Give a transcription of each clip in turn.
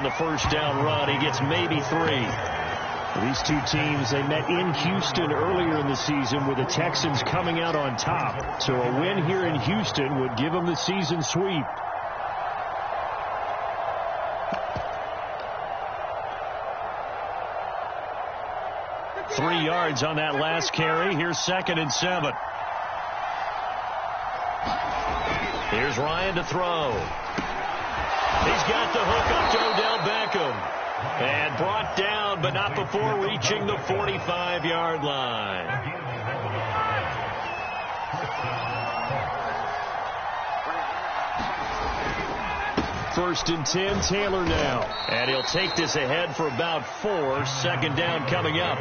on the first down run. He gets maybe 3. These two teams, they met in Houston earlier in the season with the Texans coming out on top. So a win here in Houston would give them the season sweep. Yards on that last carry. Here's 2nd and 7. Here's Ryan to throw. He's got the hook up to Odell Beckham. And brought down, but not before reaching the 45-yard line. First and 10, Taylor now. And he'll take this ahead for about 4. 2nd down coming up.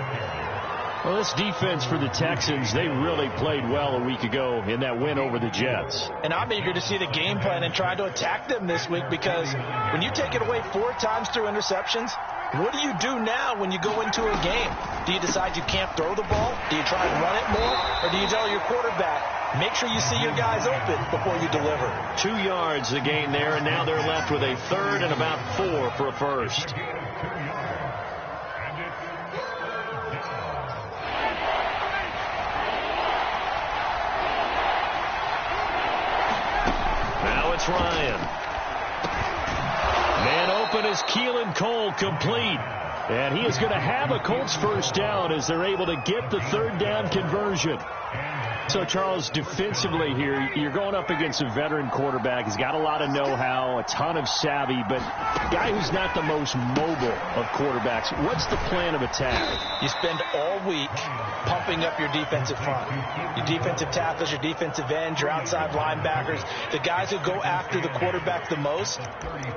Well, this defense for the Texans, they really played well a week ago in that win over the Jets. And I'm eager to see the game plan and try to attack them this week, because when you take it away 4 times through interceptions, what do you do now when you go into a game? Do you decide you can't throw the ball? Do you try and run it more? Or do you tell your quarterback, make sure you see your guys open before you deliver? 2 yards the gain there, and now they're left with a 3rd and about 4 for a first. Ryan. Man open is Keelan Cole, complete. And he is going to have a Colts first down as they're able to get the 3rd down conversion. So, Charles, defensively here, you're going up against a veteran quarterback. He's got a lot of know-how, a ton of savvy, but a guy who's not the most mobile of quarterbacks. What's the plan of attack? You spend all week pumping up your defensive front. Your defensive tackles, your defensive ends, your outside linebackers, the guys who go after the quarterback the most,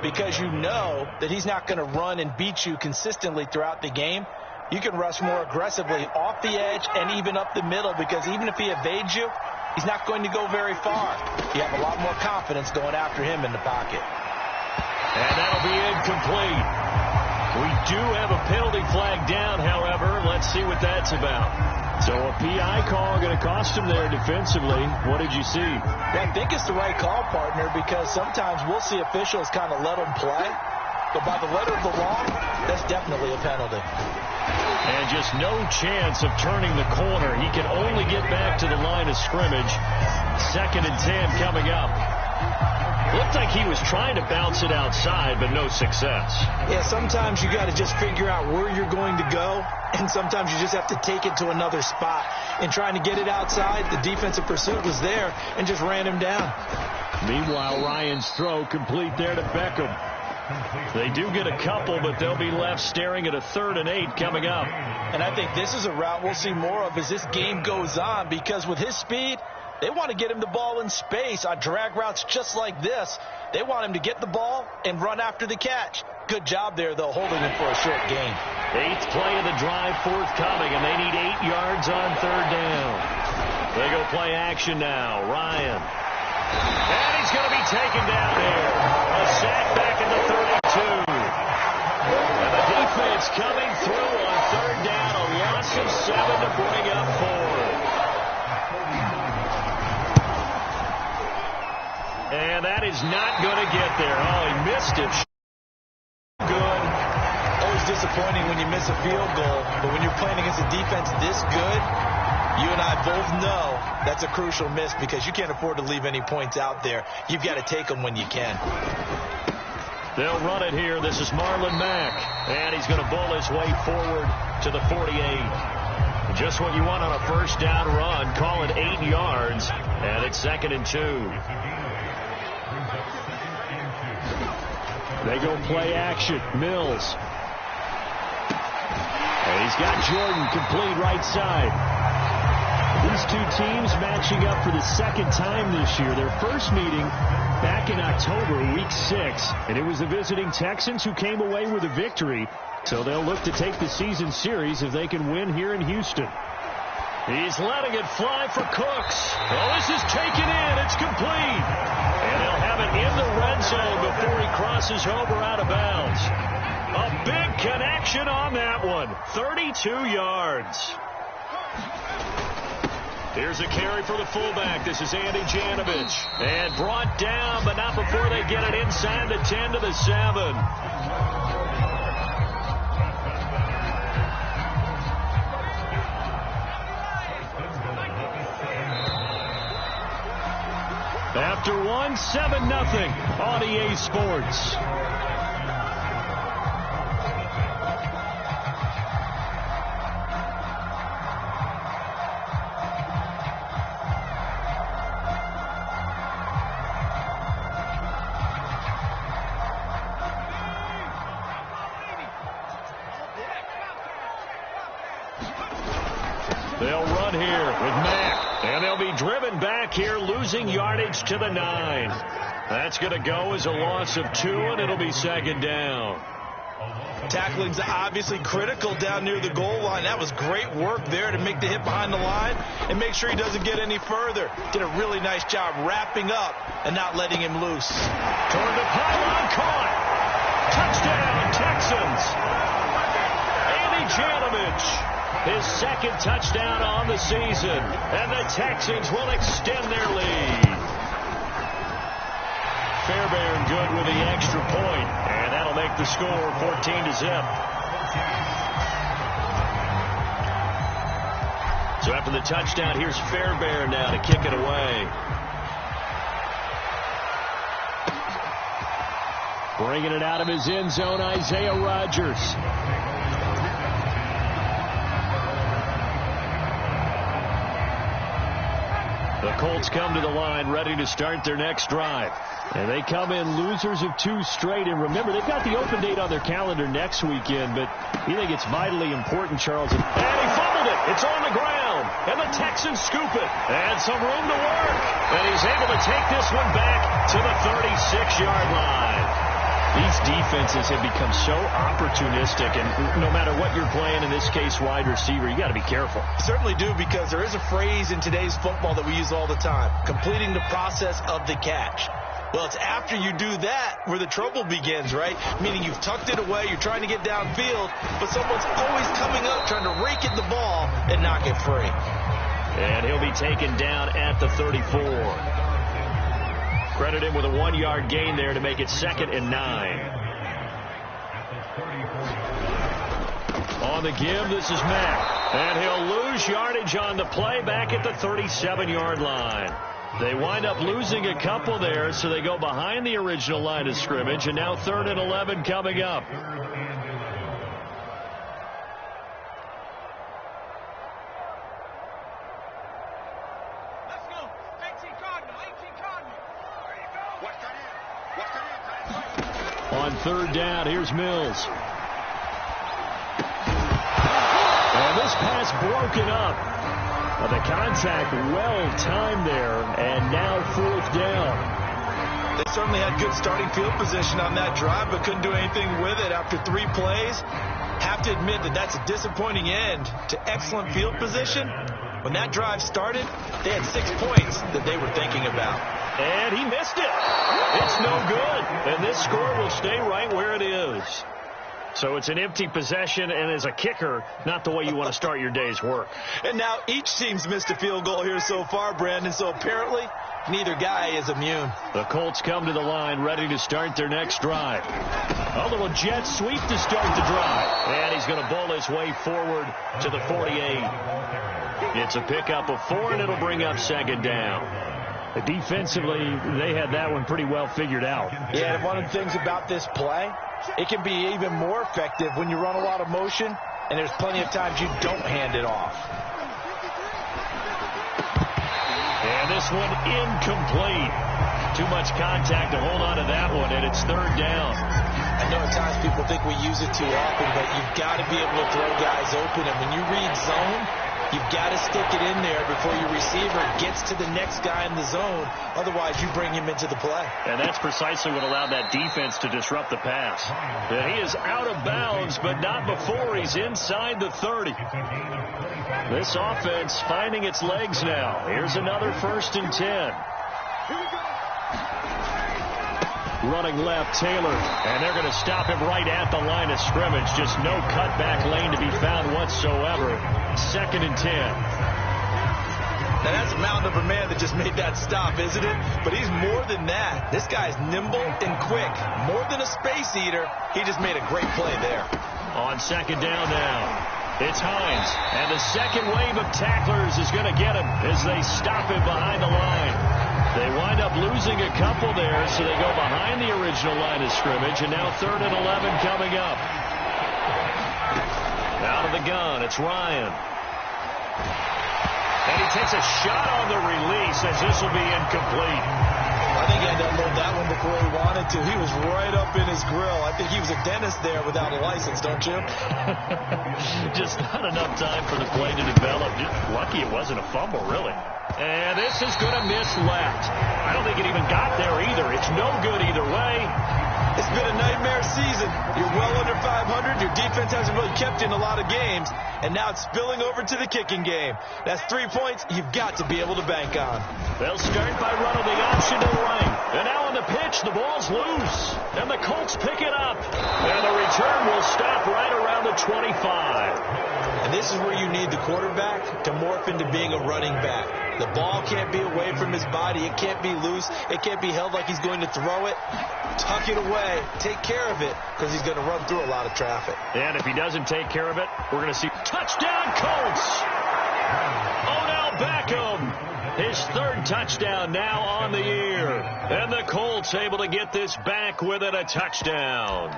because you know that he's not going to run and beat you consistently throughout the game. You can rush more aggressively off the edge and even up the middle, because even if he evades you, he's not going to go very far. You have a lot more confidence going after him in the pocket. And that'll be incomplete. We do have a penalty flag down, however. Let's see what that's about. So a PI call going to cost him there defensively. What did you see? Well, I think it's the right call, partner, because sometimes we'll see officials kind of let them play. But by the letter of the law, that's definitely a penalty. And just no chance of turning the corner. He can only get back to the line of scrimmage. 2nd and 10 coming up. Looked like he was trying to bounce it outside, but no success. Yeah, sometimes you got to just figure out where you're going to go, and sometimes you just have to take it to another spot. And trying to get it outside, the defensive pursuit was there and just ran him down. Meanwhile, Ryan's throw complete there to Beckham. They do get a couple, but they'll be left staring at a 3rd and 8 coming up. And I think this is a route we'll see more of as this game goes on, because with his speed, they want to get him the ball in space on drag routes just like this. They want him to get the ball and run after the catch. Good job there, though, holding him for a short gain. 8th play of the drive forthcoming, and they need 8 yards on 3rd down. They go play action now. Ryan. And he's going to be taken down there. A sack back in the 32. And the defense coming through on 3rd down. A loss of 7 to bring up 4. And that is not going to get there. Oh, he missed it. Good. Always disappointing when you miss a field goal, but when you're playing against a defense this good, you and I both know that's a crucial miss, because you can't afford to leave any points out there. You've got to take them when you can. They'll run it here. This is Marlon Mack, and he's going to bowl his way forward to the 48. Just what you want on a first down run. Call it 8 yards, and it's 2nd and 2. They go play action. Mills. And he's got Jordan complete right side. These two teams matching up for the 2nd time this year. Their first meeting back in October, week 6. And it was the visiting Texans who came away with a victory. So they'll look to take the season series if they can win here in Houston. He's letting it fly for Cooks. Oh, this is taken in. It's complete. And they'll have it in the red zone before he crosses over out of bounds. A big connection on that one. 32 yards. Here's a carry for the fullback. This is Andy Janovich. And brought down, but not before they get it inside the 10 to the 7. after one, 7-0 on EA Sports. They'll run here with Mack, and they'll be driven back here, losing yardage to the 9. That's going to go as a loss of 2, and it'll be 2nd down. Tackling's obviously critical down near the goal line. That was great work there to make the hit behind the line and make sure he doesn't get any further. Did a really nice job wrapping up and not letting him loose. Toward the pylon, caught. Touchdown, Texans. Andy Janovich. His 2nd touchdown on the season, and the Texans will extend their lead. Fairbairn good with the extra point, and that'll make the score 14-0. So after the touchdown, here's Fairbairn now to kick it away. Bringing it out of his end zone, Isaiah Rodgers. The Colts come to the line ready to start their next drive. And they come in losers of 2 straight. And remember, they've got the open date on their calendar next weekend, but you think it's vitally important, Charles. And he fumbled it. It's on the ground. And the Texans scoop it. And some room to work. And he's able to take this one back to the 36-yard line. These defenses have become so opportunistic, and no matter what you're playing, in this case wide receiver, you got to be careful. Certainly do, because there is a phrase in today's football that we use all the time, completing the process of the catch. Well, it's after you do that where the trouble begins, right? Meaning you've tucked it away, you're trying to get downfield, but someone's always coming up trying to rake at the ball and knock it free. And he'll be taken down at the 34. Credit him with a 1-yard gain there to make it 2nd and 9. On the give, this is Mack. And he'll lose yardage on the play back at the 37-yard line. They wind up losing a couple there, so they go behind the original line of scrimmage, and now 3rd and 11 coming up. On 3rd down, here's Mills. And this pass broken up. But the contact well timed there, and now 4th down. They certainly had good starting field position on that drive, but couldn't do anything with it after 3 plays. Have to admit that that's a disappointing end to excellent field position. When that drive started, they had 6 points that they were thinking about. And he missed it. It's no good. And this score will stay right where it is. So it's an empty possession, and as a kicker, not the way you want to start your day's work. And now each team's missed a field goal here so far, Brandon, so apparently neither guy is immune. The Colts come to the line ready to start their next drive. A little jet sweep to start the drive. And he's going to bowl his way forward to the 48. It's a pickup of 4, and it'll bring up 2nd down. Defensively, they had that one pretty well figured out. Yeah, and one of the things about this play, it can be even more effective when you run a lot of motion, and there's plenty of times you don't hand it off. And this one incomplete. Too much contact to hold on to that one, and it's 3rd down. I know at times people think we use it too often, but you've got to be able to throw guys open, and when you read zone, you've got to stick it in there before your receiver gets to the next guy in the zone. Otherwise, you bring him into the play. And that's precisely what allowed that defense to disrupt the pass. And he is out of bounds, but not before he's inside the 30. This offense finding its legs now. Here's another 1st and 10. Running left, Taylor, and they're going to stop him right at the line of scrimmage. Just no cutback lane to be found whatsoever. 2nd and 10. Now, that's a mountain of a man that just made that stop, isn't it? But he's more than that. This guy's nimble and quick. More than a space eater, he just made a great play there. On 2nd down now, it's Hines. And the second wave of tacklers is going to get him as they stop him behind the line. They wind up losing a couple there, so they go behind the original line of scrimmage, and now 3rd and 11 coming up. Out of the gun, it's Ryan. And he takes a shot on the release as this will be incomplete. I think he had to unload that one before he wanted to. He was right up in his grill. I think he was a dentist there without a license, don't you? Just not enough time for the play to develop. Just lucky it wasn't a fumble, really. And this is going to miss left. I don't think it even got there either. It's no good either way. It's been a nightmare season. You're well under 500. Your defense hasn't really kept you in a lot of games. And now it's spilling over to the kicking game. That's 3 points you've got to be able to bank on. They'll start by running the option to the right. And now on the pitch, the ball's loose. And the Colts pick it up. And the return will stop right around the 25. And this is where you need the quarterback to morph into being a running back. The ball can't be away from his body. It can't be loose. It can't be held like he's going to throw it. Tuck it away. Take care of it because he's going to run through a lot of traffic. And if he doesn't take care of it, we're going to see touchdown Colts. Odell Beckham, his 3rd touchdown now on the year. And the Colts able to get this back within a touchdown.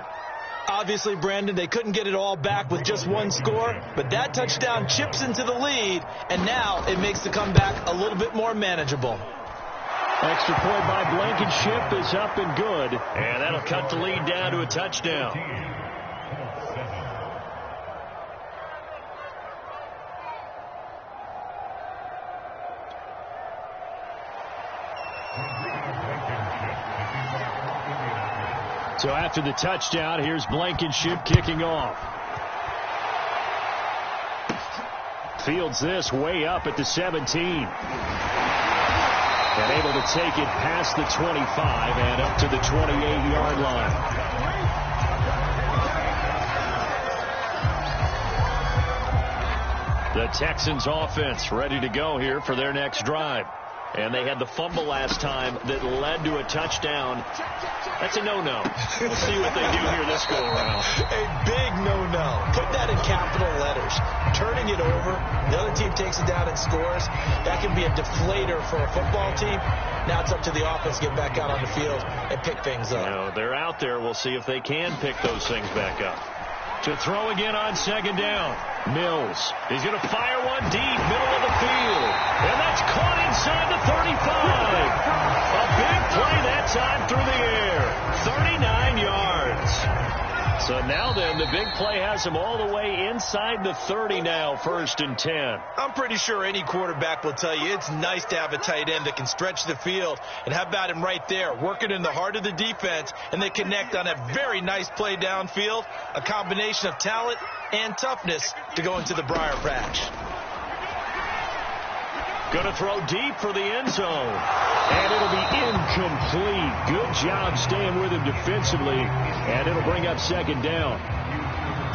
Obviously, Brandon, they couldn't get it all back with just one score, but that touchdown chips into the lead, and now it makes the comeback a little bit more manageable. Extra point by Blankenship is up and good, and that'll cut the lead down to a touchdown. So after the touchdown, here's Blankenship kicking off. Fields this way up at the 17. And able to take it past the 25 and up to the 28-yard line. The Texans offense ready to go here for their next drive. And they had the fumble last time that led to a touchdown. That's a no-no. We'll see what they do here this go-around. A big no-no. Put that in capital letters. Turning it over, the other team takes it down and scores. That can be a deflator for a football team. Now it's up to the offense to get back out on the field and pick things up. You know, they're out there. We'll see if they can pick those things back up. To throw again on 2nd down. Mills. He's going to fire one deep, middle of the field. And that's caught inside the 35. A big play that time through the air. 39 yards. So now then, the big play has him all the way inside the 30 now, 1st and 10. I'm pretty sure any quarterback will tell you it's nice to have a tight end that can stretch the field. And how about him right there, working in the heart of the defense, and they connect on a very nice play downfield, a combination of talent and toughness to go into the briar patch. Going to throw deep for the end zone. And it'll be incomplete. Good job staying with him defensively. And it'll bring up 2nd down.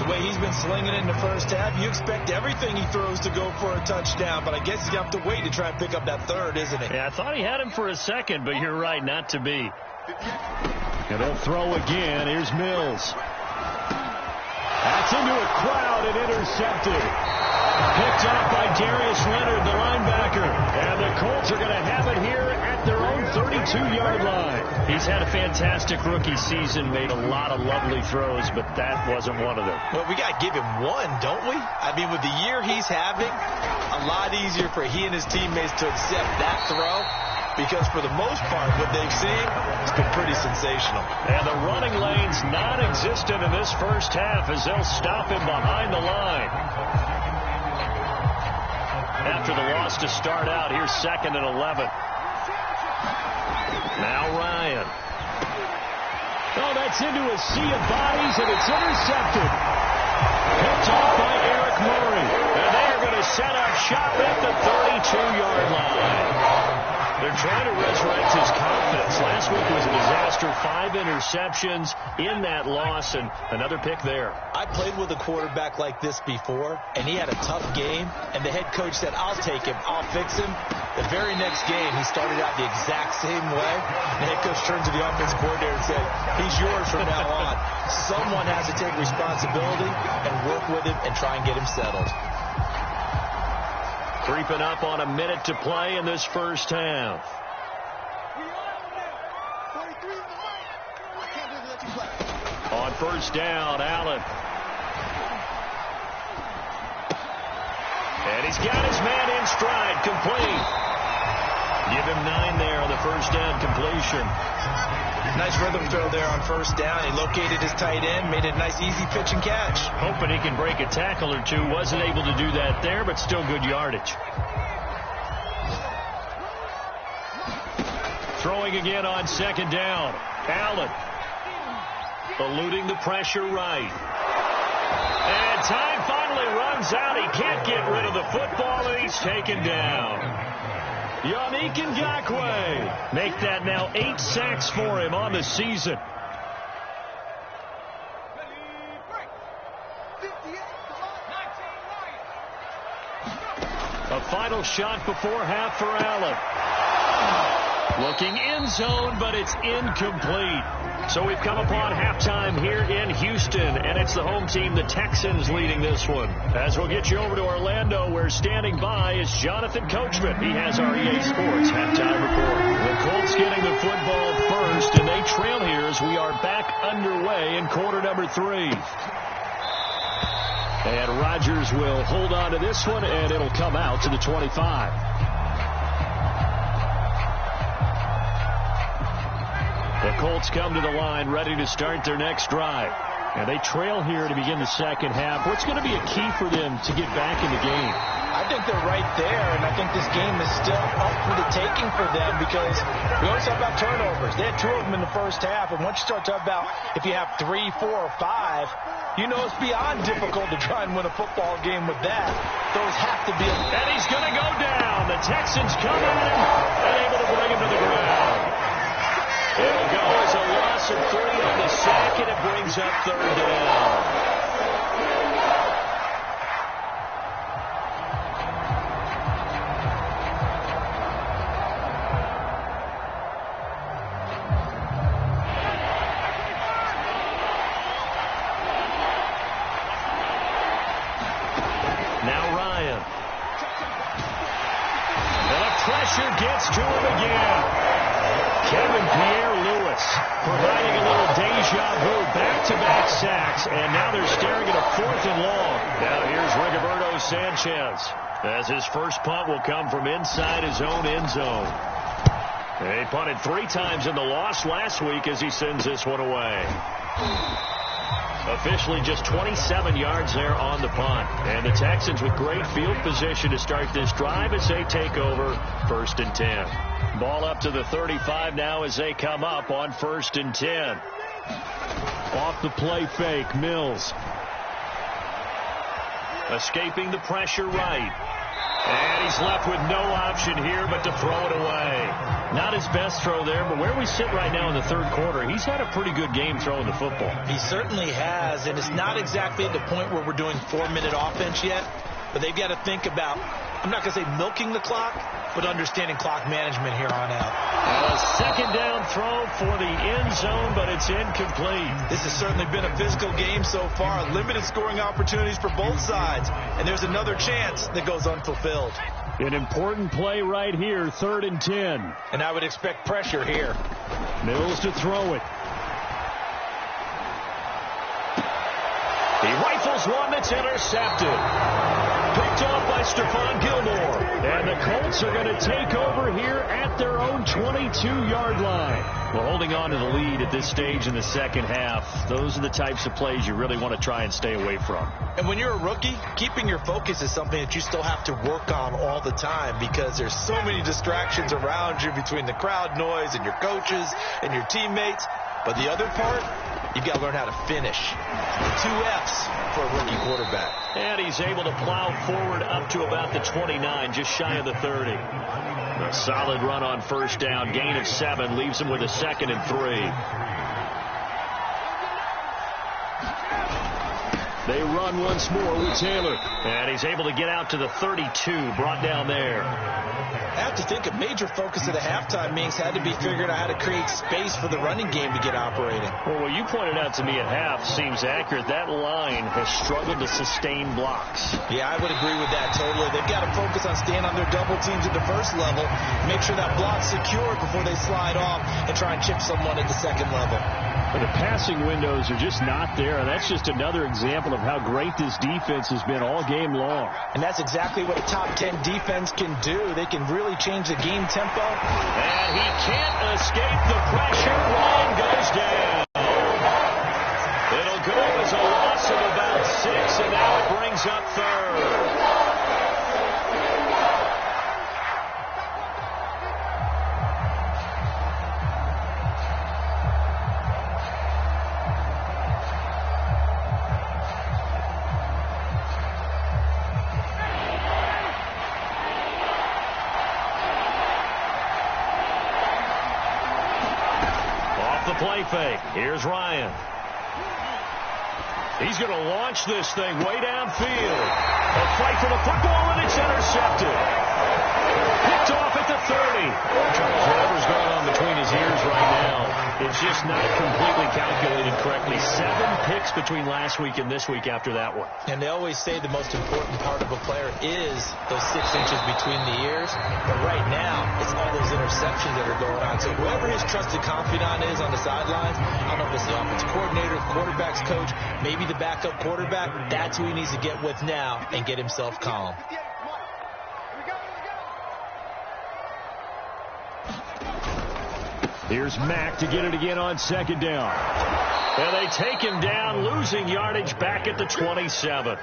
The way he's been slinging it in the first half, you expect everything he throws to go for a touchdown. But I guess he's going to have to wait to try and pick up that 3rd, isn't he? Yeah, I thought he had him for a second, but you're right, not to be. And they'll throw again. Here's Mills. That's into a crowd and intercepted. Picked off by Darius Leonard, the linebacker. And the Colts are going to have it here at their own 32-yard line. He's had a fantastic rookie season, made a lot of lovely throws, but that wasn't one of them. Well, we got to give him one, don't we? I mean, with the year he's having, a lot easier for he and his teammates to accept that throw. Because for the most part, what they've seen has been pretty sensational. And the running lane's non-existent in this first half as they'll stop him behind the line. After the loss to start out, here's 2nd and 11. Now Ryan. Oh, that's into a sea of bodies, and it's intercepted. Picked off by Eric Murray. And they are going to set up shop at the 32-yard line. They're trying to resurrect his confidence. Last week was a disaster. 5 interceptions in that loss, and another pick there. I played with a quarterback like this before, and he had a tough game, and the head coach said, I'll take him, I'll fix him. The very next game, he started out the exact same way. The head coach turned to the offensive coordinator and said, he's yours from now on. Someone has to take responsibility and work with him and try and get him settled. Creeping up on a minute to play in this first half. on first down. Allen. And he's got his man in stride. Complete. Give him 9 there on the first down completion. Nice rhythm throw there on first down. He located his tight end, made it a nice easy pitch and catch. Hoping he can break a tackle or two. Wasn't able to do that there, but still good yardage. Throwing again on second down. Allen. Eluding the pressure right. And time finally runs out. He can't get rid of the football, and he's taken down. Yannick Ngakoue. Make that now 8 sacks for him on the season. A final shot before half for Allen. Looking end zone, but it's incomplete. So we've come upon halftime here in Houston, and it's the home team, the Texans, leading this one. As we'll get you over to Orlando, where standing by is Jonathan Coachman. He has our EA Sports halftime report. The Colts getting the football first, and they trail here as we are back underway in quarter number 3. And Rodgers will hold on to this one, and it'll come out to the 25. The Colts come to the line ready to start their next drive. And they trail here to begin the second half. What's going to be a key for them to get back in the game? I think they're right there, and I think this game is still up for the taking for them because we always talk about turnovers. They had 2 of them in the first half, and once you start talking about if you have 3, 4, or 5, you know it's beyond difficult to try and win a football game with that. Those have to be. And he's going to go down. The Texans come at him and able to bring him to the ground. It'll go as a loss of 3 on the sack, and it brings up third down. Now Ryan. And the pressure gets to him again. Kevin Pierre-Louis providing a little deja vu, back-to-back sacks, and now they're staring at a 4th and long. Now here's Rigoberto Sanchez, as his first punt will come from inside his own end zone. He punted 3 times in the loss last week as he sends this one away. Officially just 27 yards there on the punt. And the Texans with great field position to start this drive as they take over 1st and 10. Ball up to the 35 now as they come up on 1st and 10. Off the play fake, Mills. Escaping the pressure right. And he's left with no option here but to throw it away. Not his best throw there, but where we sit right now in the 3rd quarter, he's had a pretty good game throwing the football. He certainly has, and it's not exactly at the point where we're doing 4-minute offense yet, but they've got to think about, I'm not going to say milking the clock, but understanding clock management here on out. A 2nd down throw for the end zone, but it's incomplete. This has certainly been a physical game so far. Limited scoring opportunities for both sides, and there's another chance that goes unfulfilled. An important play right here, 3rd and 10. And I would expect pressure here. Mills to throw it. He rifles one that's intercepted. Picked off by Stephon Gilmore. And the Colts are going to take over here at their own 22-yard line. Well, holding on to the lead at this stage in the second half, those are the types of plays you really want to try and stay away from. And when you're a rookie, keeping your focus is something that you still have to work on all the time because there's so many distractions around you between the crowd noise and your coaches and your teammates. But the other part, you've got to learn how to finish. 2 F's for a rookie quarterback. And he's able to plow forward up to about the 29, just shy of the 30. A solid run on 1st down, gain of 7, leaves him with a 2nd and 3. They run once more with Taylor. And he's able to get out to the 32, brought down there. I have to think a major focus of the halftime meetings had to be figuring out how to create space for the running game to get operating. Well, what you pointed out to me at half seems accurate. That line has struggled to sustain blocks. Yeah, I would agree with that totally. They've got to focus on staying on their double teams at the first level, make sure that block's secured before they slide off and try and chip someone at the second level. The passing windows are just not there. And that's just another example of how great this defense has been all game long. And that's exactly what a top 10 defense can do. They can really change the game tempo. And he can't escape the pressure. Ryan goes down. It'll go as a loss of about 6, and now it brings up third. Play fake. Here's Ryan. He's going to launch this thing way downfield. A fight for the football, and it's intercepted. Picked off at the 30. Whatever's going on between his ears right now, it's just not completely calculated correctly. 7 picks between last week and this week after that one. And they always say the most important part of a player is those 6 inches between the ears. But right now, it's all those interceptions that are going on. So whoever his trusted confidant is on the sidelines, I don't know if it's the offensive coordinator, quarterback's coach, maybe the backup quarterback, that's who he needs to get with now and get himself calm. Here's Mack to get it again on second down. And they take him down, losing yardage back at the 27.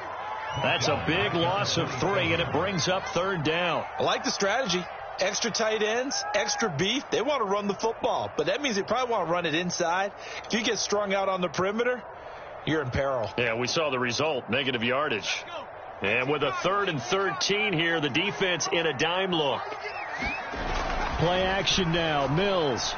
That's a big loss of 3, and it brings up third down. I like the strategy. Extra tight ends, extra beef. They want to run the football, but that means they probably want to run it inside. If you get strung out on the perimeter, you're in peril. Yeah, we saw the result, negative yardage. And with a 3rd and 13 here, the defense in a dime look. Play action now, Mills.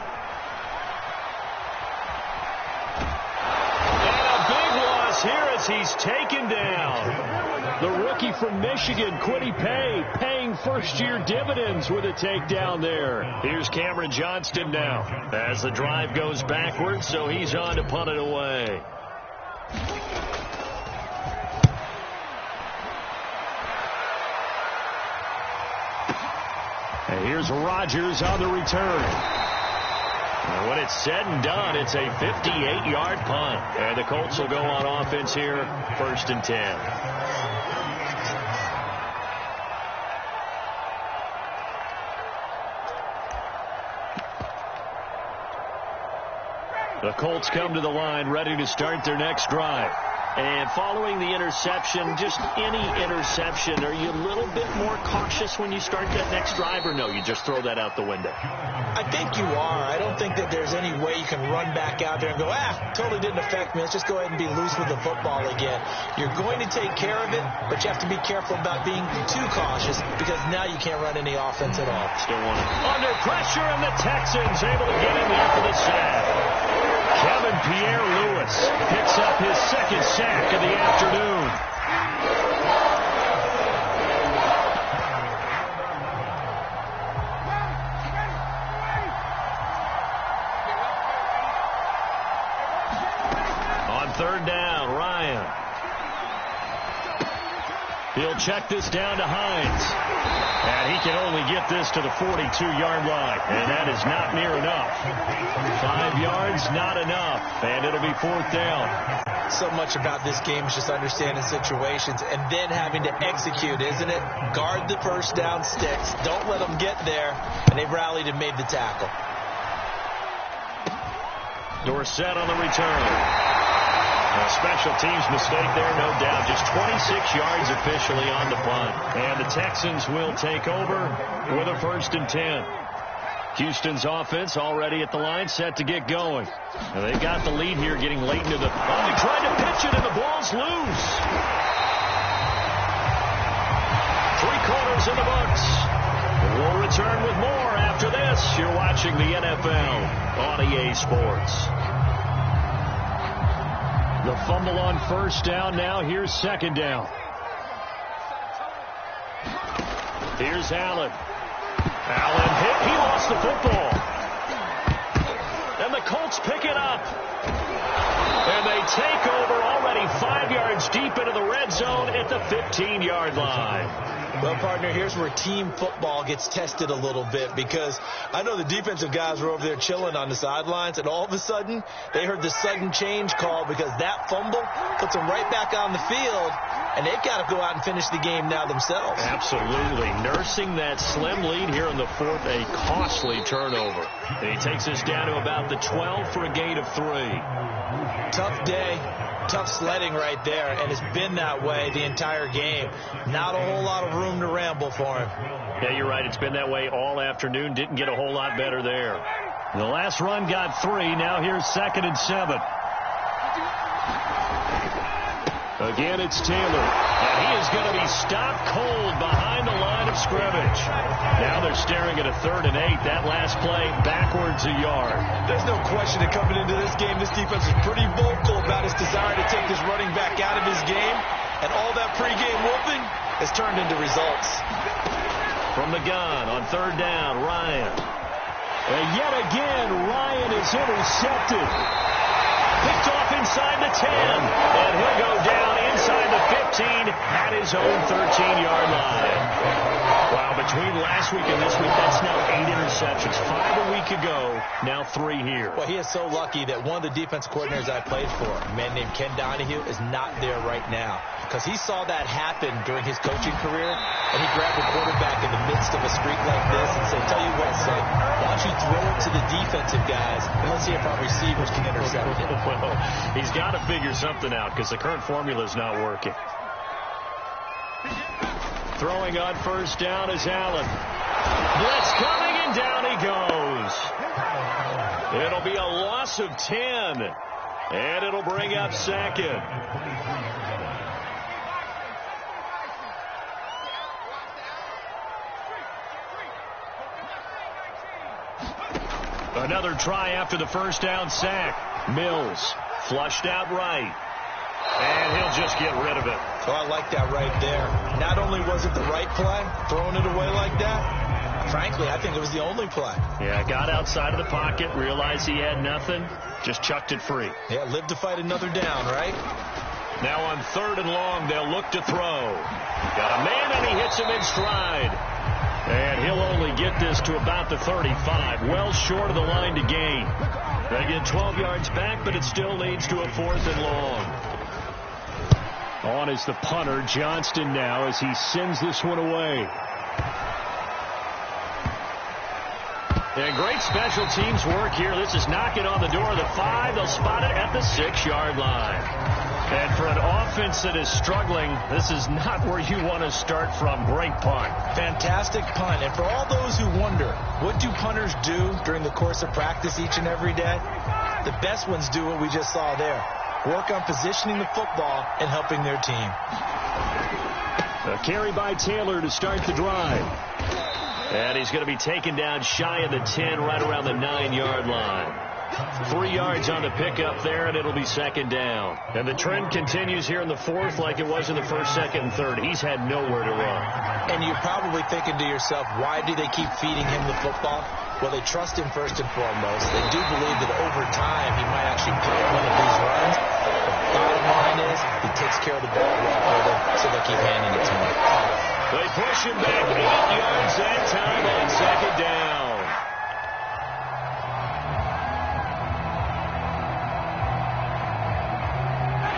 Here as he's taken down. The rookie from Michigan, Kwity Paye, paying first-year dividends with a takedown there. Here's Cameron Johnston now as the drive goes backwards, so he's on to punt it away. And here's Rodgers on the return. And when it's said and done, it's a 58-yard punt. And the Colts will go on offense here, 1st and 10. The Colts come to the line, ready to start their next drive. And following the interception, just any interception, are you a little bit more cautious when you start that next drive, or no, you just throw that out the window? I think you are. I don't think that there's any way you can run back out there and go, totally didn't affect me. Let's just go ahead and be loose with the football again. You're going to take care of it, but you have to be careful about being too cautious because now you can't run any offense at all. Still want it. Under pressure, and the Texans able to get in there for the sack. Kevin Pierre-Louis picks up his 2nd sack of the afternoon. On 3rd down, Ryan. He'll check this down to Hines. And he can only get this to the 42-yard line. And that is not near enough. 5 yards, not enough. And it'll be 4th down. So much about this game is just understanding situations and then having to execute, isn't it? Guard the first down sticks. Don't let them get there. And they've rallied and made the tackle. Dorsett on the return. A special teams mistake there, no doubt. Just 26 yards officially on the punt. And the Texans will take over with a 1st and 10. Houston's offense already at the line, set to get going. Now they've got the lead here getting late into the... Oh, he tried to pitch it, and the ball's loose. 3/4 in the books. We'll return with more after this. You're watching the NFL on EA Sports. The fumble on 1st down now. Here's 2nd down. Here's Allen. Allen hit. He lost the football. And the Colts pick it up. And they take over already 5 yards deep into the red zone at the 15-yard line. Well, partner, here's where team football gets tested a little bit, because I know the defensive guys were over there chilling on the sidelines, and all of a sudden they heard the sudden change call, because that fumble puts them right back on the field, and they've got to go out and finish the game now themselves. Absolutely. Nursing that slim lead here in the fourth, a costly turnover. And he takes us down to about the 12 for a gain of 3. Tough day. Tough sledding right there, and it's been that way the entire game. Not a whole lot of room to ramble for him. Yeah, you're right. It's been that way all afternoon. Didn't get a whole lot better there. The last run got 3. Now here's 2nd and 7. Again, it's Taylor. And he is going to be stopped cold behind the line of scrimmage. Now they're staring at a 3rd and 8. That last play, backwards a yard. There's no question that coming into this game, this defense is pretty vocal about its desire to take this running back out of his game. And all that pregame whooping has turned into results. From the gun on 3rd down, Ryan. And yet again, Ryan is intercepted. Picked off inside the 10. And he'll go down inside the 15 at his own 13-yard line. Wow, between last week and this week, that's now 8 interceptions. 5 a week ago, now 3 here. Well, he is so lucky that one of the defense coordinators I played for, a man named Ken Donahue, is not there right now. Because he saw that happen during his coaching career, and he grabbed a quarterback in the midst of a streak like this and said, tell you what, son, why don't you throw it to the defensive guys, and let's see if our receivers can intercept it. Well, he's got to figure something out, because the current formula is not working. Throwing on 1st down is Allen. Blitz coming, and down he goes. It'll be a loss of 10, and it'll bring up 2nd. Another try after the 1st down sack. Mills flushed out right. And he'll just get rid of it. So I like that right there. Not only was it the right play, throwing it away like that, frankly, I think it was the only play. Yeah, got outside of the pocket, realized he had nothing, just chucked it free. Yeah, live to fight another down, right? Now on 3rd and long, they'll look to throw. Got a man, and he hits him in stride. And he'll only get this to about the 35, well short of the line to gain. They get 12 yards back, but it still leads to a 4th and long. On is the punter, Johnston, now, as he sends this one away. And great special teams work here. This is knocking on the door of the 5. They'll spot it at the 6-yard line. And for an offense that is struggling, this is not where you want to start from. Great punt. Fantastic punt. And for all those who wonder, what do punters do during the course of practice each and every day? The best ones do what we just saw there. Work on positioning the football and helping their team. A carry by Taylor to start the drive. And he's going to be taken down shy of the 10, right around the 9-yard line. 3 yards on the pickup there, and it'll be 2nd down. And the trend continues here in the 4th like it was in the 1st, 2nd, and 3rd. He's had nowhere to run. And you're probably thinking to yourself, why do they keep feeding him the football? Well, they trust him first and foremost. They do believe that over time he might actually pick one of these runs. The bottom line is he takes care of the ball well for them, so they'll keep handing it to him. They push him back 8 yards that time on 2nd down.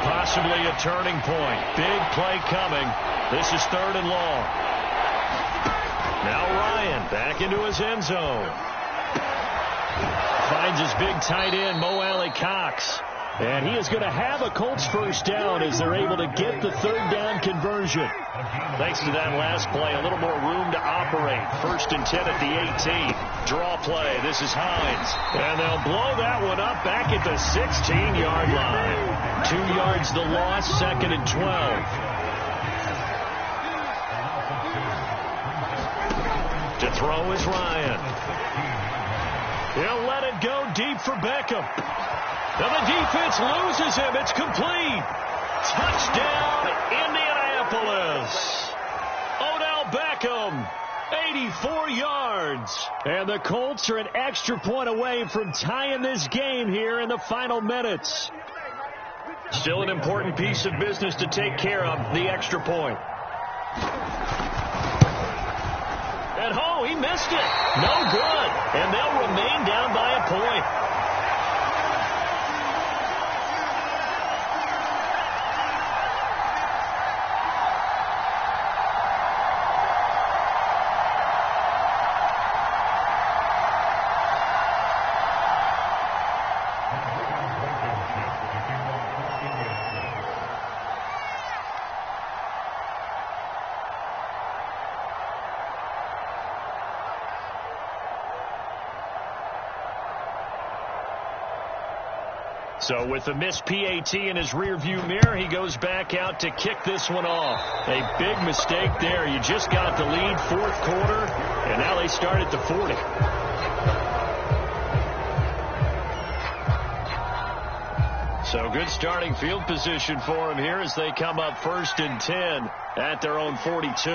Possibly a turning point. Big play coming. This is 3rd and long. Now Ryan back into his end zone. Finds his big tight end, Mo Alley-Cox. And he is going to have a Colts 1st down as they're able to get the 3rd down conversion. Thanks to that last play, a little more room to operate. 1st and 10 at the 18. Draw play. This is Hines. And they'll blow that one up back at the 16-yard line. 2 yards the loss, 2nd and 12. To throw is Ryan. He'll let it go deep for Beckham. Now the defense loses him. It's complete. Touchdown, Indianapolis. Odell Beckham, 84 yards. And the Colts are an extra point away from tying this game here in the final minutes. Still an important piece of business to take care of, the extra point. And he missed it. No good. And they'll remain down by a point. So with the missed PAT in his rearview mirror, he goes back out to kick this one off. A big mistake there. You just got the lead, fourth quarter, and now they start at the 40. So good starting field position for him here as they come up 1st and 10 at their own 42.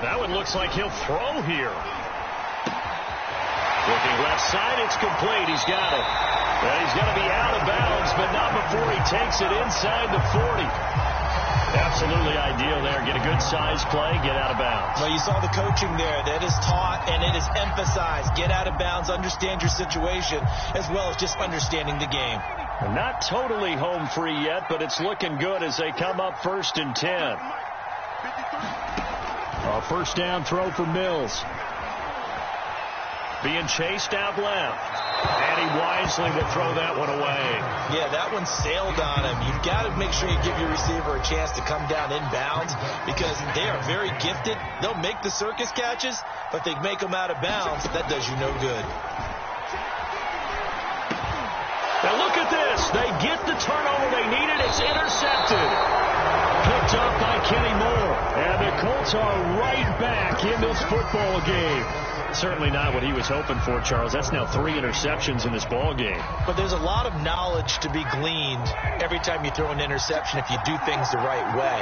That one looks like he'll throw here. Looking left side, it's complete. He's got it. Well, he's going to be out of bounds, but not before he takes it inside the 40. Absolutely ideal there. Get a good size play, get out of bounds. Well, you saw the coaching there. That is taught and it is emphasized. Get out of bounds, understand your situation, as well as just understanding the game. Not totally home free yet, but it's looking good as they come up 1st and 10. A first down throw for Mills. Being chased out left. And he wisely will throw that one away. Yeah, that one sailed on him. You've got to make sure you give your receiver a chance to come down inbounds because they are very gifted. They'll make the circus catches, but they make them out of bounds. That does you no good. Now look at this. They get the turnover they needed. It's intercepted. Picked up by Kenny Moore. And the Colts are right back in this football game. Certainly not what he was hoping for, Charles. That's now 3 interceptions in this ball game. But there's a lot of knowledge to be gleaned every time you throw an interception if you do things the right way.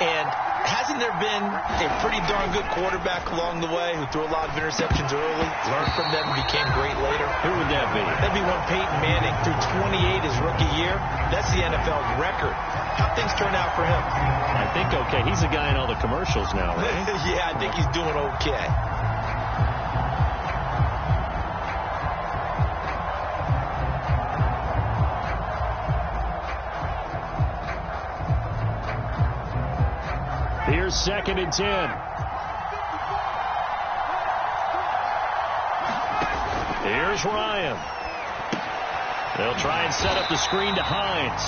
And hasn't there been a pretty darn good quarterback along the way who threw a lot of interceptions early, learned from them, and became great later? Who would that be? That'd be when Peyton Manning threw 28 his rookie year. That's the NFL record. How'd things turn out for him? I think okay. He's a guy in all the commercials now, right? Yeah, I think he's doing okay. Here's 2nd and 10. Here's Ryan. They'll try and set up the screen to Hines.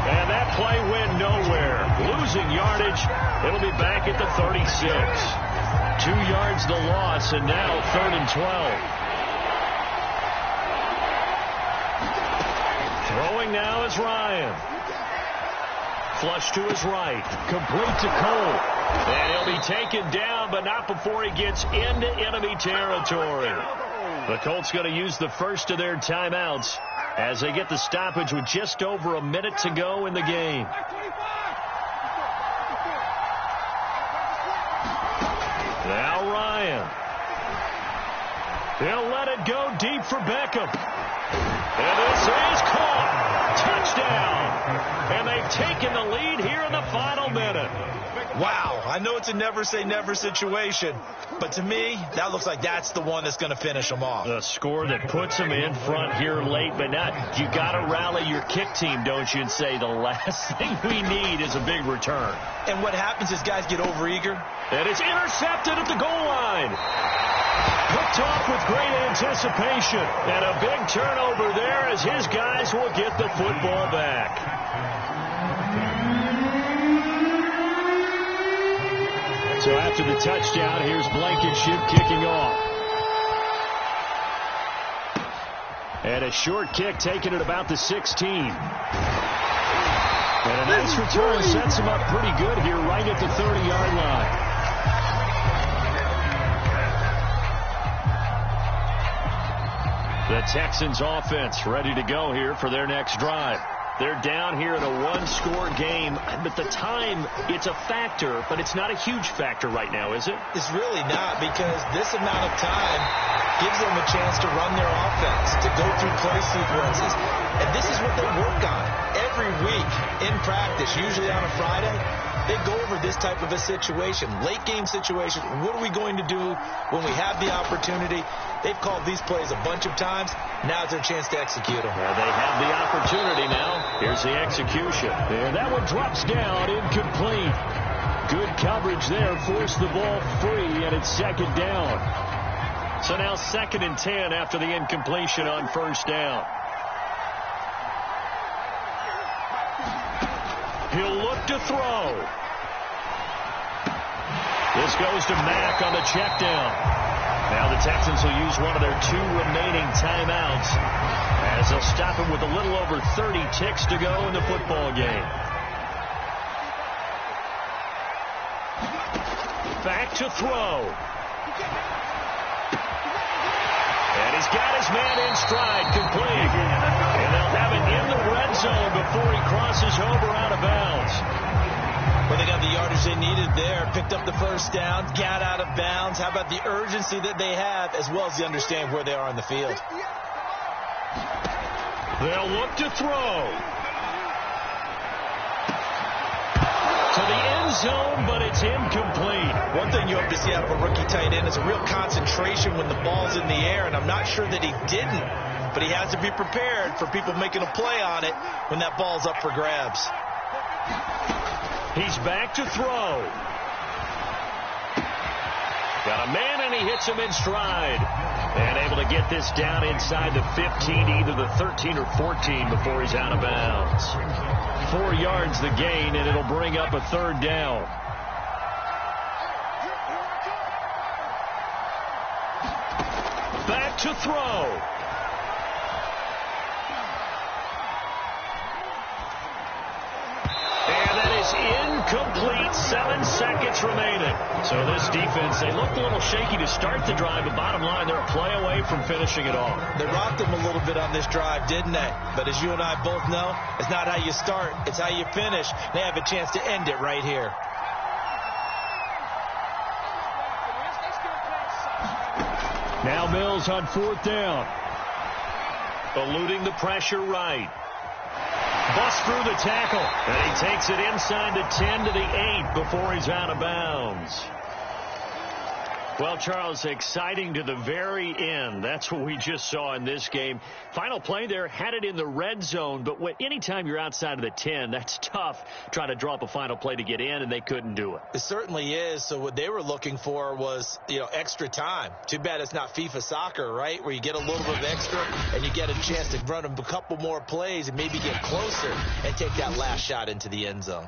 And that play went nowhere. Losing yardage. It'll be back at the 36. 2 yards the loss, and now 3rd and 12. Throwing now is Ryan. Flush to his right. Complete to Cole. And he'll be taken down, but not before he gets into enemy territory. The Colts going to use the first of their timeouts as they get the stoppage with just over a minute to go in the game. Now Ryan. He'll let it go deep for Beckham. And this is caught. Touchdown. And they've taken the lead here in the final minute. Wow, I know it's a never-say-never situation, but to me, that looks like that's the one that's going to finish them off. The score that puts them in front here late, but not. You got to rally your kick team, don't you, and say the last thing we need is a big return. And what happens is guys get overeager. And it's intercepted at the goal line. Picked off with great anticipation. And a big turnover there as his guys will get the football back. So after the touchdown, here's Blankenship kicking off. And a short kick taken at about the 16. And a nice return sets him up pretty good here right at the 30-yard line. The Texans offense ready to go here for their next drive. They're down here in a one-score game. But the time, it's a factor, but it's not a huge factor right now, is it? It's really not, because this amount of time gives them a chance to run their offense, to go through play sequences. And this is what they work on every week in practice, usually on a Friday. They go over this type of a situation, late game situation. What are we going to do when we have the opportunity? They've called these plays a bunch of times. Now's their chance to execute them. Well, they have the opportunity now. Here's the execution. And that one drops down, incomplete. Good coverage there, forced the ball free, and it's second down. So now 2nd and 10 after the incompletion on first down. He'll look to throw. This goes to Mack on the check down. Now the Texans will use one of their 2 remaining timeouts as they'll stop him with a little over 30 ticks to go in the football game. Back to throw. And he's got his man in stride, complete. And they'll have it in the red zone before he crosses over out of bounds. Well, they got the yardage they needed there, picked up the first down, got out of bounds. How about the urgency that they have, as well as the understanding where they are on the field? They'll look to throw. To the end zone, but it's incomplete. One thing you hope to see out of a rookie tight end is a real concentration when the ball's in the air, and I'm not sure that he didn't, but he has to be prepared for people making a play on it when that ball's up for grabs. He's back to throw. Got a man, and he hits him in stride. And able to get this down inside the 15, either the 13 or 14 before he's out of bounds. 4 yards the gain, and it'll bring up a 3rd down. Back to throw. Incomplete, 7 seconds remaining. So this defense, they looked a little shaky to start the drive, but bottom line, they're a play away from finishing it off. They rocked them a little bit on this drive, didn't they? But as you and I both know, it's not how you start, it's how you finish. They have a chance to end it right here. Now Mills on 4th down. Eluding the pressure right. Busts through the tackle, and he takes it inside the 10 to the 8 before he's out of bounds. Well, Charles, exciting to the very end. That's what we just saw in this game. Final play there, had it in the red zone, but anytime you're outside of the 10, that's tough trying to draw up a final play to get in, and they couldn't do it. It certainly is. So what they were looking for was, extra time. Too bad it's not FIFA soccer, right, where you get a little bit of extra and you get a chance to run a couple more plays and maybe get closer and take that last shot into the end zone.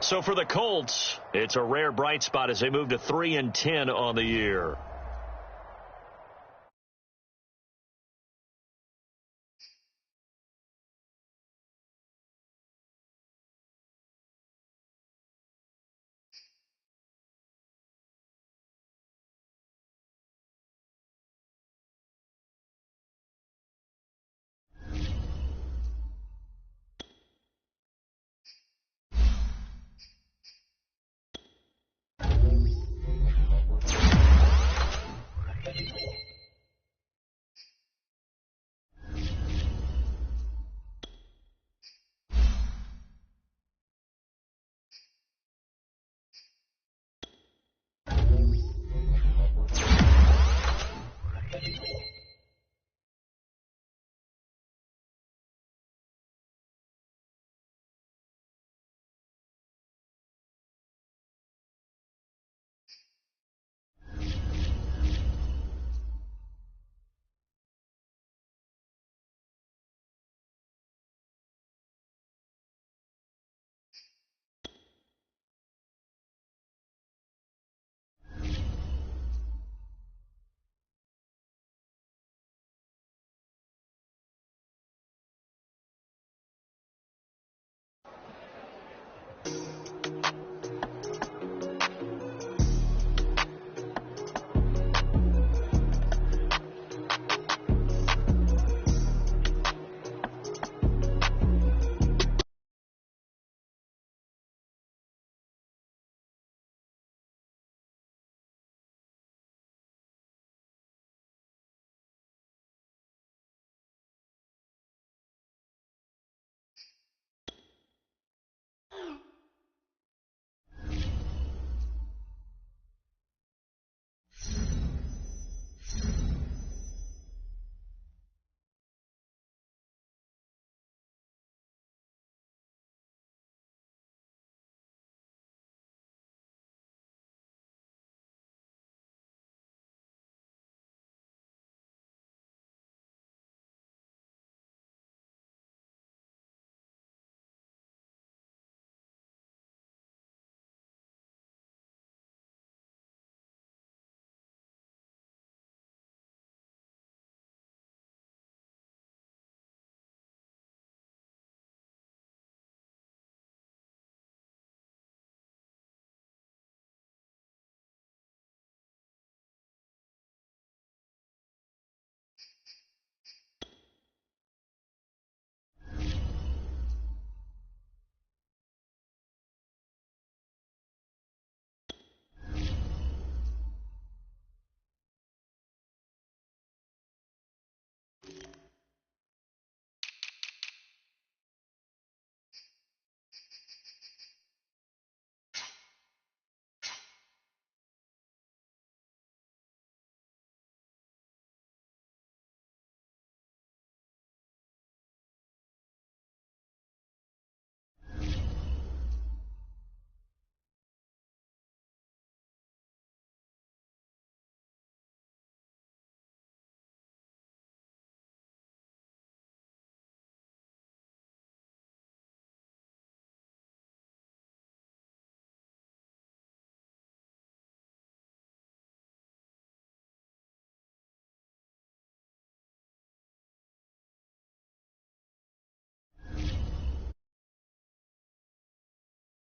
So for the Colts, it's a rare bright spot as they move to 3-10 on the year.